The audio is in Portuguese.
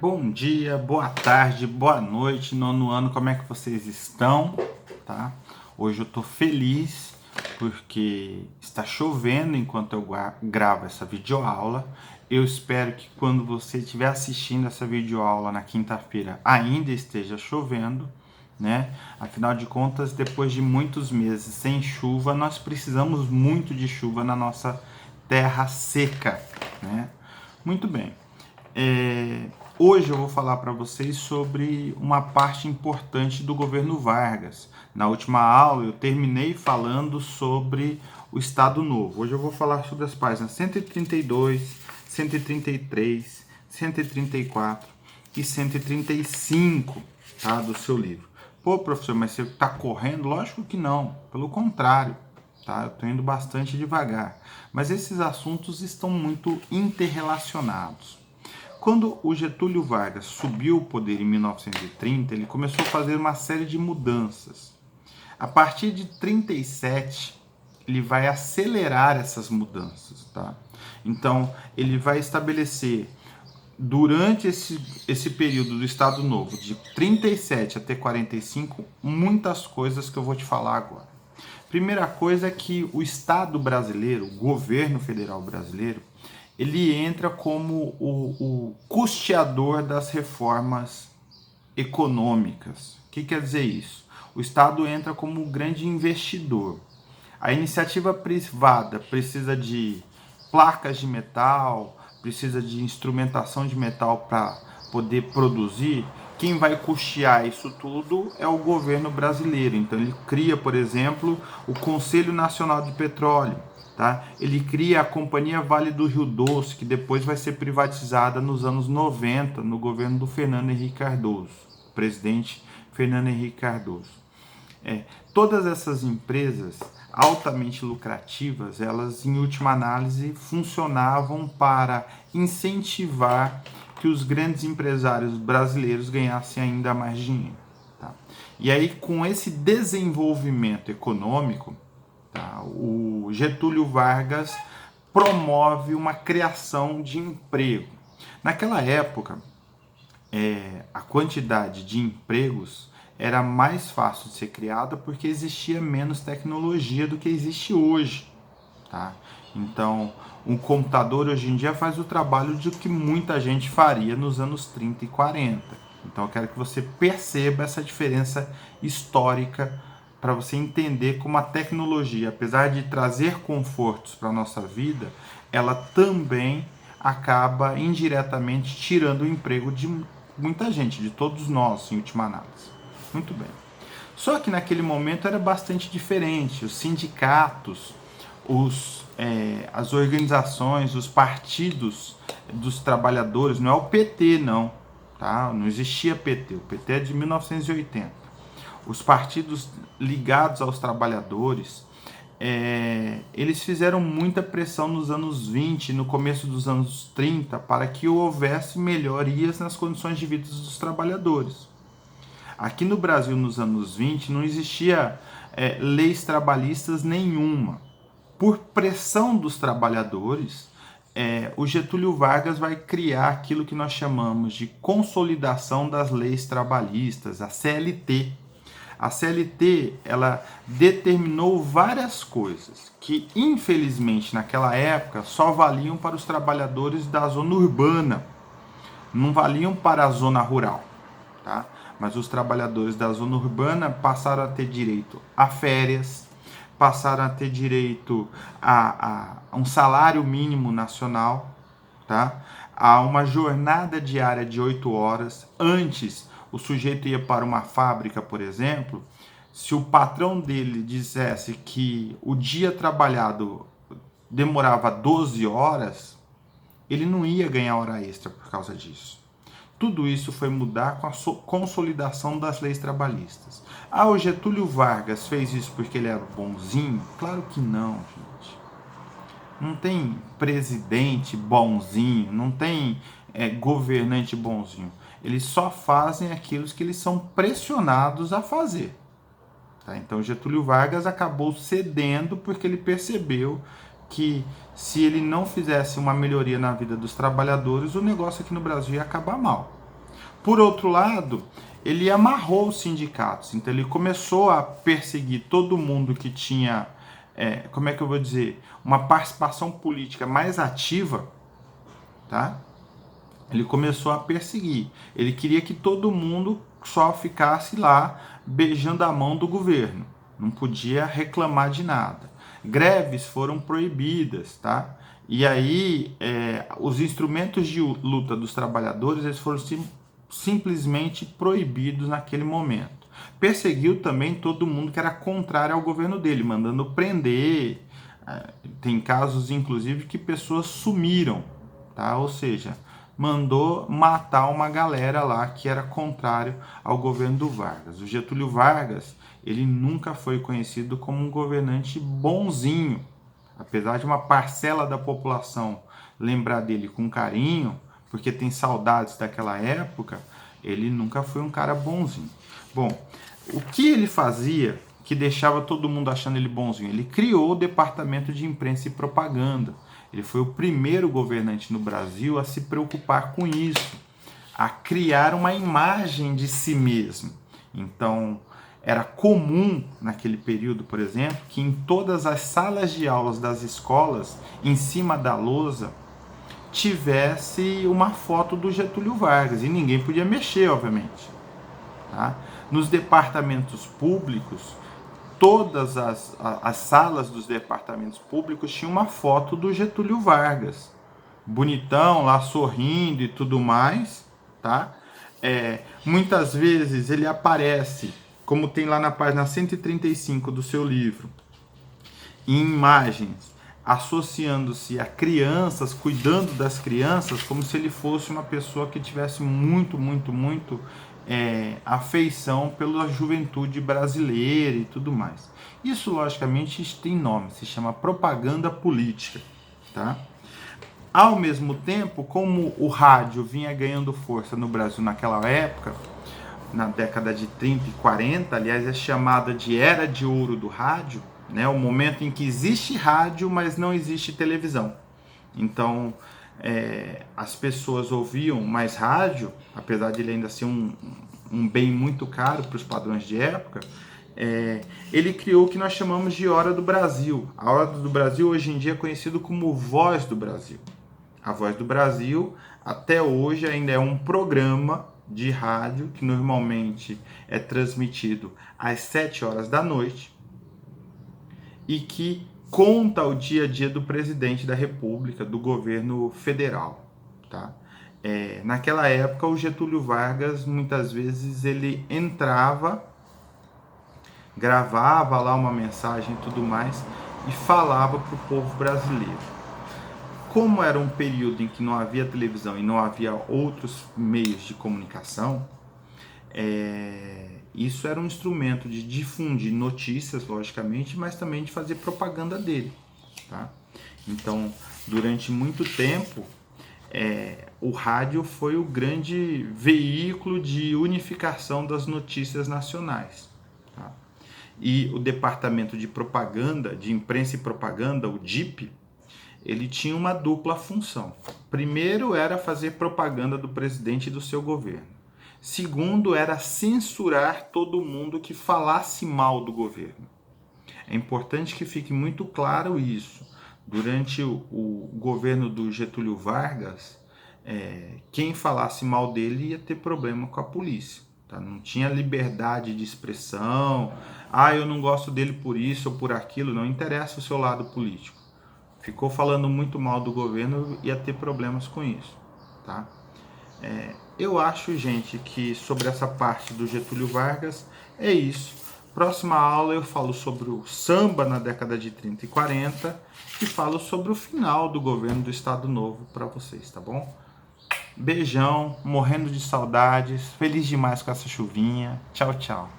Bom dia, boa tarde, boa noite, nono ano, como é que vocês estão? Tá? Hoje eu tô feliz porque está chovendo enquanto eu gravo essa videoaula. Eu espero que quando você estiver assistindo essa videoaula na quinta-feira ainda esteja chovendo, né? Afinal de contas, depois de muitos meses sem chuva, nós precisamos muito de chuva na nossa terra seca, né? Muito bem. Hoje eu vou falar para vocês sobre uma parte importante do governo Vargas. Na última aula eu terminei falando sobre o Estado Novo. Hoje eu vou falar sobre as páginas 132, 133, 134 e 135, tá, do seu livro. Pô, professor, mas você está correndo? Lógico que não, pelo contrário. Tá? Eu estou indo bastante devagar. Mas esses assuntos estão muito interrelacionados. Quando o Getúlio Vargas subiu ao poder em 1930, ele começou a fazer uma série de mudanças. A partir de 37, ele vai acelerar essas mudanças, tá? Então, ele vai estabelecer, durante esse período do Estado Novo, de 37 até 45, muitas coisas que eu vou te falar agora. Primeira coisa é que o Estado brasileiro, o governo federal brasileiro, ele entra como o custeador das reformas econômicas. O que quer dizer isso? O Estado entra como um grande investidor. A iniciativa privada precisa de placas de metal, precisa de instrumentação de metal para poder produzir. Quem vai custear isso tudo é o governo brasileiro. Então ele cria, por exemplo, o Conselho Nacional de Petróleo. Tá? Ele cria a Companhia Vale do Rio Doce, que depois vai ser privatizada nos anos 90, no governo do Fernando Henrique Cardoso, presidente Fernando Henrique Cardoso. Todas essas empresas altamente lucrativas, elas em última análise funcionavam para incentivar que os grandes empresários brasileiros ganhassem ainda mais dinheiro. Tá? E aí, com esse desenvolvimento econômico, tá, o Getúlio Vargas promove uma criação de emprego. Naquela época, a quantidade de empregos era mais fácil de ser criada porque existia menos tecnologia do que existe hoje. Tá? Então, um computador hoje em dia faz o trabalho de que muita gente faria nos anos 30 e 40. Então, eu quero que você perceba essa diferença histórica para você entender como a tecnologia, apesar de trazer confortos para a nossa vida, ela também acaba indiretamente tirando o emprego de muita gente, de todos nós, em última análise. Muito bem. Só que naquele momento era bastante diferente. Os sindicatos, as organizações, os partidos dos trabalhadores, não é o PT não, tá? Não existia PT, o PT é de 1980. Os partidos ligados aos trabalhadores, eles fizeram muita pressão nos anos 20, no começo dos anos 30, para que houvesse melhorias nas condições de vida dos trabalhadores. Aqui no Brasil, nos anos 20, não existia leis trabalhistas nenhuma. Por pressão dos trabalhadores, o Getúlio Vargas vai criar aquilo que nós chamamos de Consolidação das Leis Trabalhistas, a CLT. A CLT, ela determinou várias coisas que, infelizmente, naquela época, só valiam para os trabalhadores da zona urbana, não valiam para a zona rural, tá? Mas os trabalhadores da zona urbana passaram a ter direito a férias, passaram a ter direito a um salário mínimo nacional, tá? A uma jornada diária de 8 horas. Antes, o sujeito ia para uma fábrica, por exemplo, se o patrão dele dissesse que o dia trabalhado demorava 12 horas, ele não ia ganhar hora extra por causa disso. Tudo isso foi mudar com a consolidação das leis trabalhistas. Ah, o Getúlio Vargas fez isso porque ele era bonzinho? Claro que não, gente. Não tem presidente bonzinho, não tem governante bonzinho. Eles só fazem aquilo que eles são pressionados a fazer. Tá? Então, Getúlio Vargas acabou cedendo porque ele percebeu que se ele não fizesse uma melhoria na vida dos trabalhadores, o negócio aqui no Brasil ia acabar mal. Por outro lado, ele amarrou os sindicatos, então ele começou a perseguir todo mundo que tinha, como é que eu vou dizer, uma participação política mais ativa, tá? Ele começou a perseguir. Ele queria que todo mundo só ficasse lá beijando a mão do governo. Não podia reclamar de nada. Greves foram proibidas, tá? E aí, os instrumentos de luta dos trabalhadores, eles foram simplesmente proibidos naquele momento. Perseguiu também todo mundo que era contrário ao governo dele, mandando prender. Tem casos, inclusive, que pessoas sumiram, tá? Ou seja, mandou matar uma galera lá que era contrário ao governo do Vargas. O Getúlio Vargas, ele nunca foi conhecido como um governante bonzinho. Apesar de uma parcela da população lembrar dele com carinho, porque tem saudades daquela época, ele nunca foi um cara bonzinho. Bom, o que ele fazia que deixava todo mundo achando ele bonzinho? Ele criou o Departamento de Imprensa e Propaganda. Ele foi o primeiro governante no Brasil a se preocupar com isso, a criar uma imagem de si mesmo. Então, era comum naquele período, por exemplo, que em todas as salas de aulas das escolas, em cima da lousa, tivesse uma foto do Getúlio Vargas, e ninguém podia mexer, obviamente. Tá? Nos departamentos públicos, todas as salas dos departamentos públicos tinham uma foto do Getúlio Vargas, bonitão, lá sorrindo e tudo mais, tá? Muitas vezes ele aparece, como tem lá na página 135 do seu livro, em imagens, associando-se a crianças, cuidando das crianças, como se ele fosse uma pessoa que tivesse muito afeição pela juventude brasileira e tudo mais. Isso, logicamente, tem nome, se chama propaganda política, tá? Ao mesmo tempo, como o rádio vinha ganhando força no Brasil naquela época, na década de 30 e 40, aliás, é chamada de Era de Ouro do Rádio, né? O momento em que existe rádio, mas não existe televisão. Então, as pessoas ouviam mais rádio, apesar de ele ainda ser um bem muito caro para os padrões de época. Ele criou o que nós chamamos de Hora do Brasil. A Hora do Brasil hoje em dia é conhecido como Voz do Brasil. A Voz do Brasil, até hoje, ainda é um programa de rádio que normalmente é transmitido às 7 horas da noite e que conta o dia a dia do presidente da República, do governo federal, tá? Naquela época, o Getúlio Vargas, muitas vezes, ele entrava, gravava lá uma mensagem e tudo mais, e falava para o povo brasileiro. Como era um período em que não havia televisão e não havia outros meios de comunicação, isso era um instrumento de difundir notícias, logicamente, mas também de fazer propaganda dele, tá? Então, durante muito tempo, o rádio foi o grande veículo de unificação das notícias nacionais, tá? E o Departamento de Propaganda, de Imprensa e Propaganda, o DIP, ele tinha uma dupla função. Primeiro era fazer propaganda do presidente e do seu governo. Segundo era censurar todo mundo que falasse mal do governo. É importante que fique muito claro isso. Durante o governo do Getúlio Vargas, quem falasse mal dele ia ter problema com a polícia. Tá? Não tinha liberdade de expressão. Eu não gosto dele por isso ou por aquilo. Não interessa o seu lado político. Ficou falando muito mal do governo, ia ter problemas com isso, tá? Eu acho, gente, que sobre essa parte do Getúlio Vargas é isso. Próxima aula eu falo sobre o samba na década de 30 e 40 e falo sobre o final do governo do Estado Novo para vocês, tá bom? Beijão, morrendo de saudades, feliz demais com essa chuvinha. Tchau, tchau.